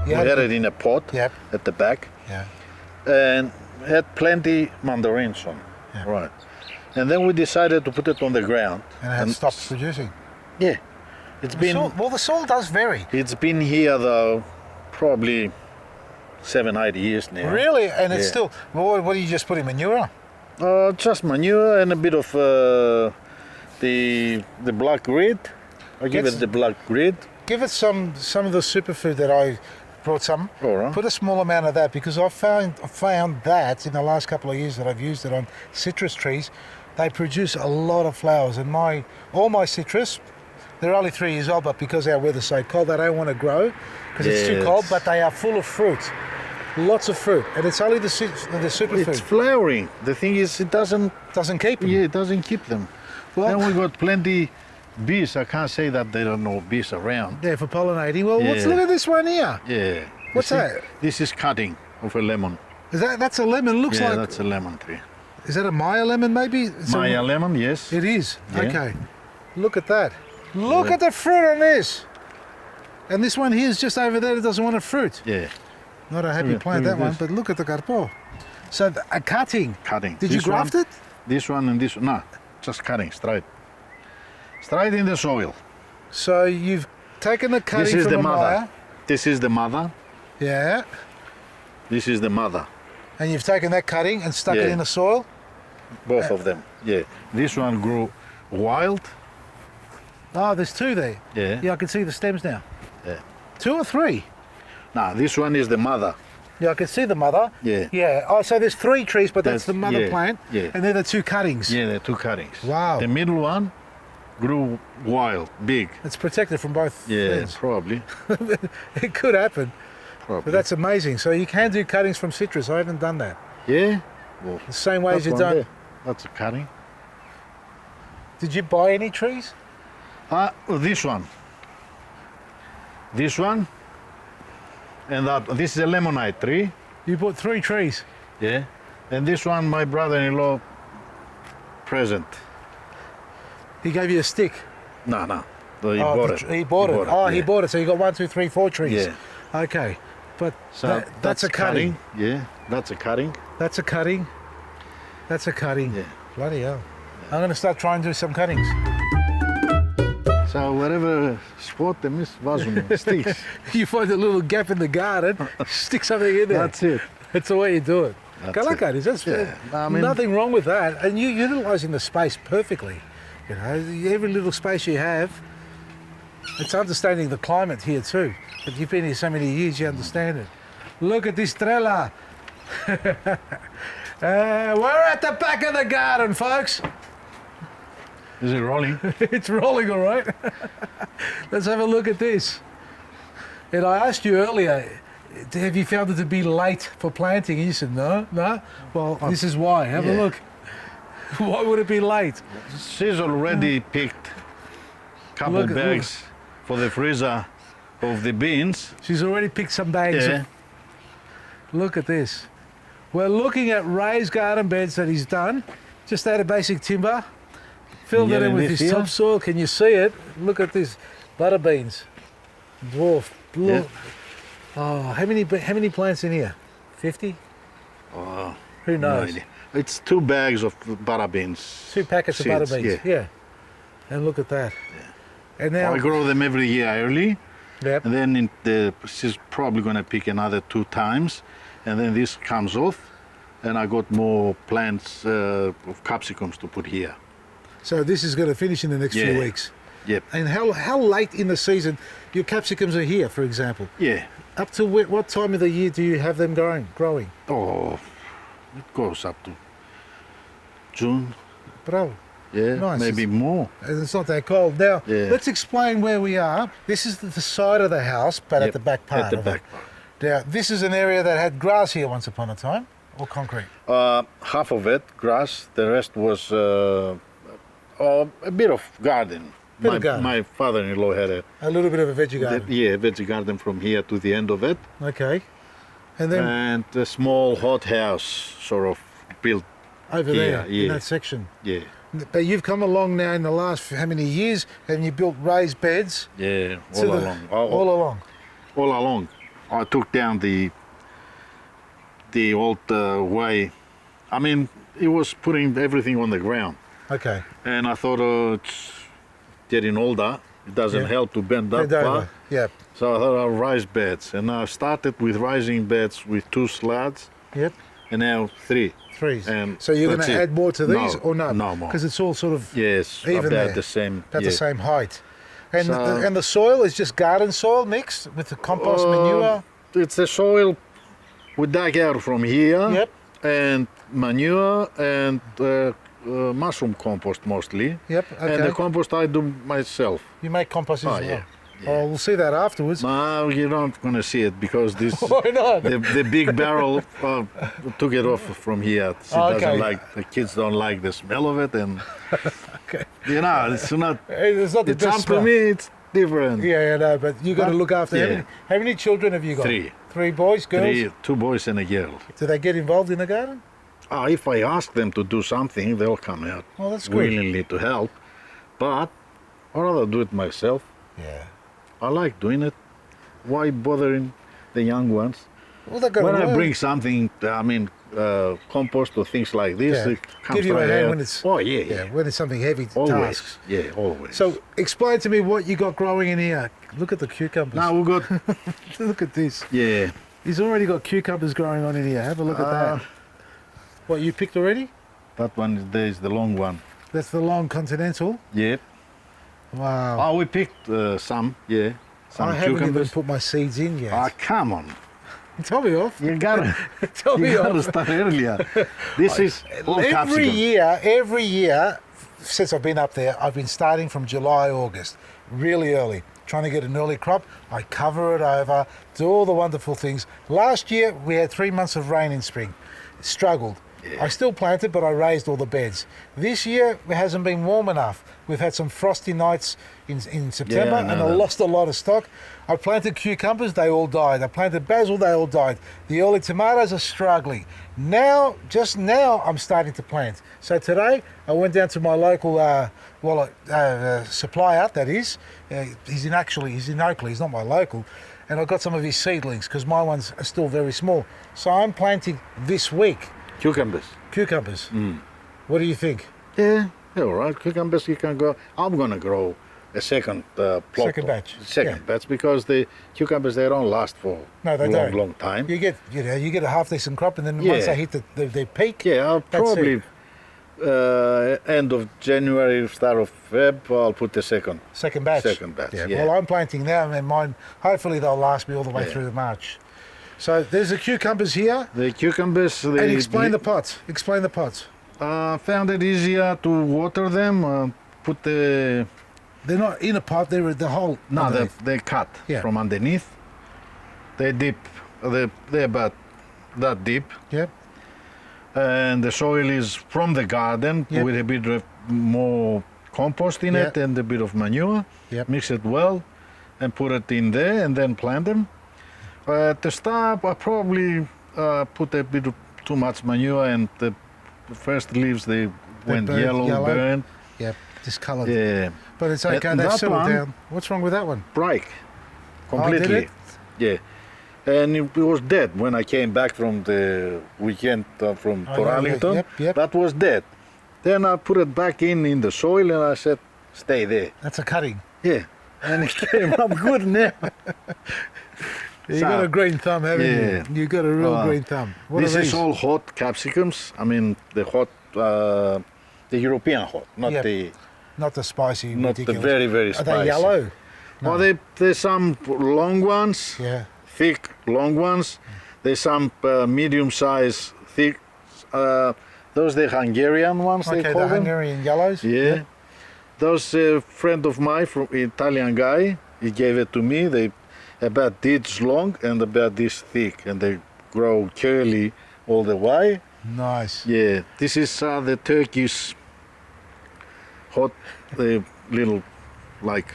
We had it in a pot Yep. at the back. Yeah. And had plenty mandarins on. Yeah. Right. And then we decided to put it on the ground. And it had stopped producing. Yeah. It's been The soil does vary. It's been here though probably 7-8 years now. Really? And it's Yeah. still, what do you just put in, manure? Just manure and a bit of the black grit. I give Gets- it the black grit. Give it some of the superfood that I brought some. All right. Put a small amount of that because I've found that in the last couple of years that I've used it on citrus trees, they produce a lot of flowers. And all my citrus, they're only 3 years old, but because our weather's so cold, they don't want to grow because it's too Yes. cold. But they are full of fruit, lots of fruit, and it's only the superfood. It's flowering. The thing is, it doesn't. Doesn't keep them. Yeah, it doesn't keep them. Well- Then we got plenty bees. I can't say that there are no bees around. Yeah, for pollinating. Well, Yeah. look at this one here. Yeah. What's You see, that? This is cutting of a lemon. That's a lemon. Looks Yeah, like. that's a lemon tree. Is that a Maya lemon? Maybe. It's Maya lemon, yes. It is. Yeah. Okay. Look at that. Look Yeah. at the fruit on this. And this one here is just over there. It doesn't want a fruit. Yeah, Not a happy Yeah, plant, look that at one. this. But look at the carpo. So a cutting. cutting. Did you This graft one, it? This one and this one. No, just cutting straight. Straight in the soil. So you've taken the cutting This is from the a mother. Maya. This is the mother. Yeah. This is the mother. And you've taken that cutting and stuck it Yeah. in the soil. Both of them. Yeah. This one grew wild. Oh, there's two there. Yeah. Yeah, I can see the stems now. Yeah. 2 or 3? Now this one is the mother. Yeah, I can see the mother. Yeah. Yeah. Oh, so there's 3 trees, but that's the That's- mother yeah, plant. yeah. And they're the 2 cuttings. Yeah, the 2 cuttings. Wow. The middle one grew wild, big. It's protected from both Yeah, ends. probably. It could happen. Probably. But that's amazing. So you can do cuttings from citrus. I haven't done that. Yeah. Well, The same way as that's you've one done. there. That's a cutting. Did you buy any trees? This one. This one. And that. This is a lemonade tree. You bought 3 trees. Yeah. And this one, my brother-in-law present. He gave you a stick. No, no. So he Oh, bought the it. tr- He bought it. Oh, he yeah. bought it. So you got 1, 2, 3, 4 trees. Yeah. Okay. But So that's a cutting. Yeah, that's a cutting. That's a cutting. That's a cutting. Yeah. Bloody hell. I'm going to start trying to do some cuttings. So wherever spot them is vazum sticks. You find a little gap in the garden, stick something in there. That's it. That's the way you do it. That's Kalakaris, that's Yeah, I mean- nothing wrong with that. And you're utilising the space perfectly. You know, every little space you have, it's understanding the climate here too. But you've been here so many years, you understand it. Look at this trailer. We're at the back of the garden, folks. Is it rolling? It's rolling all right. Let's have a look at this. And I asked you earlier, have you found it to be late for planting? And you said, no. Well, this is why. Have a Yeah. look. Why would it be late? She's already picked couple Look at- bags for the freezer of the beans. She's already picked some bags. Yeah. Look at this. We're looking at raised garden beds that he's done. Just out of basic timber. Filled it Yeah, in with this his here. topsoil. Can you see it? Look at this. Butter beans. Dwarf. Yeah. Oh, how many plants in here? 50? Oh, Who no knows? idea. It's 2 bags of butter beans. 2 packets of butter Seeds, beans. Yeah. And look at that. And now, I grow them every year early, yep. and then she's probably going to pick another 2 times, and then this comes off, and I got more plants of capsicums to put here. So this is going to finish in the next few Yeah. weeks. Yep. And how late in the season your capsicums are here, for example? Yeah. Up to what time of the year do you have them growing? Oh, it goes up to June. Bravo. Yeah, Nice. maybe more. And it's not that cold. Now, Yeah. let's explain where we are. This is the side of the house, but at Yep, the back part At the of back. it. Now, this is an area that had grass here once upon a time, or concrete. Half of it grass, the rest was a bit of garden. Bit of garden. My father-in-law had A little bit of a veggie garden. veggie garden from here to the end of it, Okay. And then and a small hothouse sort of built. over there, in yeah. that section. Yeah, But you've come along now in the last how many years, and you built raised beds yeah, to all the- along, all along. all along. I took down the old way. I mean, it was putting everything on the ground, Okay. and I thought, it's getting older. It doesn't Yeah. help to bend that Bend far. over. Yeah. So I thought I'll raise beds, and I started with rising beds with 2 slats, Yep. and now 3. Threes. And So you're going that's to it. add more to these No, or no? no more. Because it's all sort of Yes, even about there. the same. about yeah. the same height. And So- and the soil is just garden soil mixed with the compost manure. It's the soil we dug out from here. Yep. And manure and mushroom compost mostly. Yep. Okay. And the compost I do myself. You make compost as Oh, well. yeah, Oh, we'll see that afterwards. No, you're not going to see it because this Why not? the big barrel took it off from here. It Oh, okay. doesn't like the kids don't like the smell of it, and Okay. you know it's not. It's not the It's best up to smell. me. It's different. Yeah, I know, but you got to But- look after. yeah. How many children have you got? 3. 3 boys, girls. 2 boys and a girl. Do they get involved in the garden? If I ask them to do something, they'll come out Oh, that's good. willingly to help. But I'd rather do it myself. Yeah. I like doing it. Why bothering the young ones? Well, they've got When to I learn. bring something, I mean, compost or things like this, Yeah. it comes Give you a right hand out. when it's Oh yeah, yeah, yeah. when it's something heavy Always. tasks. Yeah, always. So explain to me what you got growing in here. Look at the cucumbers. now we got Look at this. yeah. He's already got cucumbers growing on in here. Have a look at that. What, you picked already? That one there is the long one. That's the long continental. Yeah. Wow. Oh, we picked some. Yeah. Some I haven't even cucumbers. put my seeds in yet. Ah, come on. Tell me off. You gotta, Tell me you gotta off. start earlier. This is all capsicum. Every year since I've been up there, I've been starting from July, August, really early, trying to get an early crop. I cover it over, do all the wonderful things. Last year we had 3 months of rain in spring. Struggled. Yeah. I still planted, but I raised all the beds. This year it hasn't been warm enough. We've had some frosty nights in September, I know and I that. lost a lot of stock. I planted cucumbers, they all died. I planted basil, they all died. The early tomatoes are struggling. Now, just now, I'm starting to plant. So today, I went down to my local supplier, that is. He's in Oakley, he's not my local. And I got some of his seedlings, because my ones are still very small. So I'm planting this week Cucumbers. cucumbers. What do you think? Yeah, they're all right. Cucumbers you can grow. I'm gonna grow a second plot. Second batch, Second yeah. batch because the cucumbers they don't last for No, they a don't. long time. You get a half decent crop, and then once Yeah. they hit their peak, Yeah, I'll That's probably end of January, start of Feb, I'll put the second. second batch. Second batch, yeah. Well, I'm planting now, and mine. Hopefully, they'll last me all the way Yeah. through the March. So there's the cucumbers here. The cucumbers. And explain the pots. Explain the pots. Found it easier to water them. Put the They're not in a pot. They're the whole. no, underneath. they cut Yeah. from underneath. They dip. They're about that deep. Yep. And the soil is from the garden Yep. with a bit of more compost in it Yeah. and a bit of manure. Yep. Mix it well and put it in there and then plant them. At the start, I probably put a bit of too much manure and the first leaves they went burned yellow, burned. Yep. Discoloured. Yeah, But it's okay. And They've that settled one- down. What's wrong with that one? break Oh, completely. did it? Yeah, and it was dead when I came back from the weekend from I know, Torrington. yep. That was dead. Then I put it back in the soil and I said, stay there. That's a cutting. Yeah, and it came up good now. You So- got a green thumb, haven't Yeah. you? You got a real green thumb. What This are is these? all hot capsicums. I mean the hot, the European hot, not Yep. the Not the spicy, not the ridiculous. very very Are spicy. they yellow? No. Well, there's some long ones. Yeah. Thick, long ones. There's some medium-sized, thick. Those the Hungarian ones they Okay, call the them. Hungarian yellows. Yeah. Those friend of mine, from Italian guy, he gave it to me. They about this long and about this thick, and they grow curly all the way. Nice. Yeah. This is the Turkish hot, the little like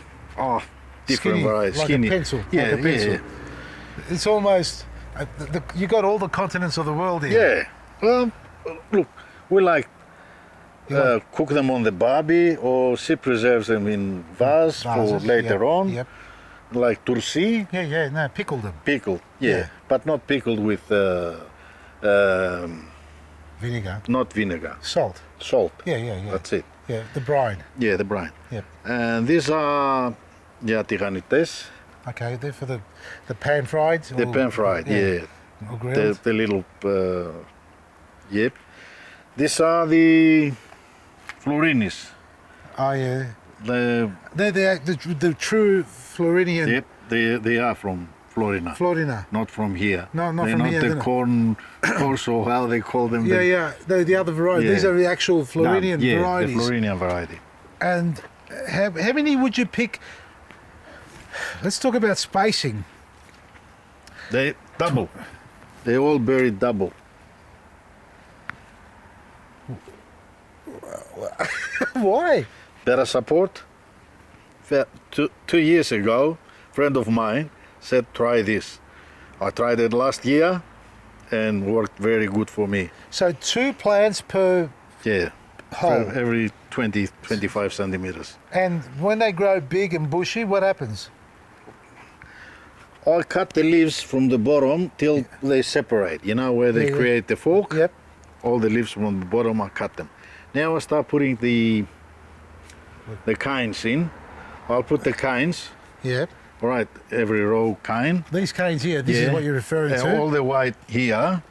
different Skinny, varieties. like Skinny. a pencil. Yeah, like a pencil. yeah. It's almost. You got all the continents of the world here. Yeah. Well, look, we like You like cook them on the barbie or she preserves them in vase for vases, later yep, on. Yep. like tursi, Yeah, no, pickled them. pickled. Yeah, Yeah. but not pickled with Vinegar. not vinegar, Salt. salt. Yeah. That's it. Yeah, the brine. Yeah, the brine. Yep. And these are tihanites, Okay, they're for the pan fried. the pan fried. Yeah, Or grilled. the little. Yep. These are the florinis. Oh yeah. The They're the true Floridian. yep. They are from Florida. Florina. Not from here. No, not They're from not here, the they're not. corn, or how they call them. Yeah. The other variety. Yeah. These are the actual Floridian yeah, varieties. the Floridian variety. And how many would you pick? Let's talk about spacing. They double. They all buried double. Why? Better support. 2 years ago, friend of mine said, try this. I tried it last year and worked very good for me. So 2 plants per Yeah. hole. For every 20, 25 centimeters. And when they grow big and bushy, what happens? I cut the leaves from the bottom till they separate. You know where they Yeah. create the fork? Yep. All the leaves from the bottom, I cut them. Now I start putting the canes in. I'll put the canes, Yep. all right, every row cane. These canes here, this Yeah. is what you're referring And to. all the white here,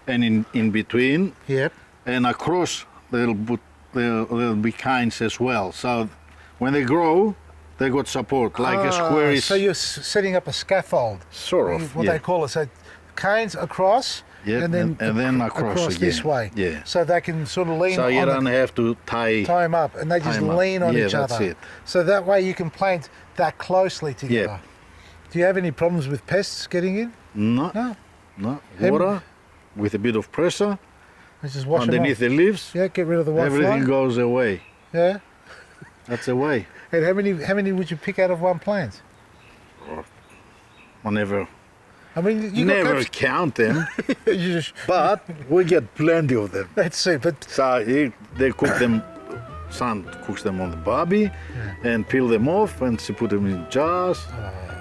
and in between, Yep. and across there'll be canes as well. So when they grow, they got support like a square is So you're setting up a scaffold. sort of. What yeah. they call it. So canes across, Yeah, and then across this again. way. Yeah. So they can sort of lean So you on don't have to tie. tie them up, and they just Tie 'em up. lean on Yeah, each that's other. it. So that way you can plant that closely together. Yeah. Do you have any problems with pests getting in? No, No. no. Em- Water with a bit of pressure Let's just wash underneath them the leaves. off. Yeah, get rid of the white Everything fly. goes away. Yeah. That's away. And how many would you pick out of one plant? I never I mean, you got never cups- count them, you just, but we get plenty of them. that's it. But So they cook them. Son cooks them on the barbie, and peel them off, and she put them in jars,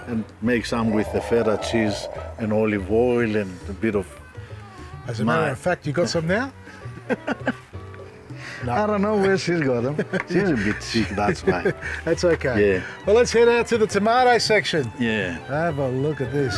and make some with the feta cheese and olive oil and a bit of. as a matter My- of fact, you got some now. I don't know where she's got them. She's a bit sick, that's why. That's okay. Yeah. Well, let's head out to the tomato section. Yeah. Have a look at this.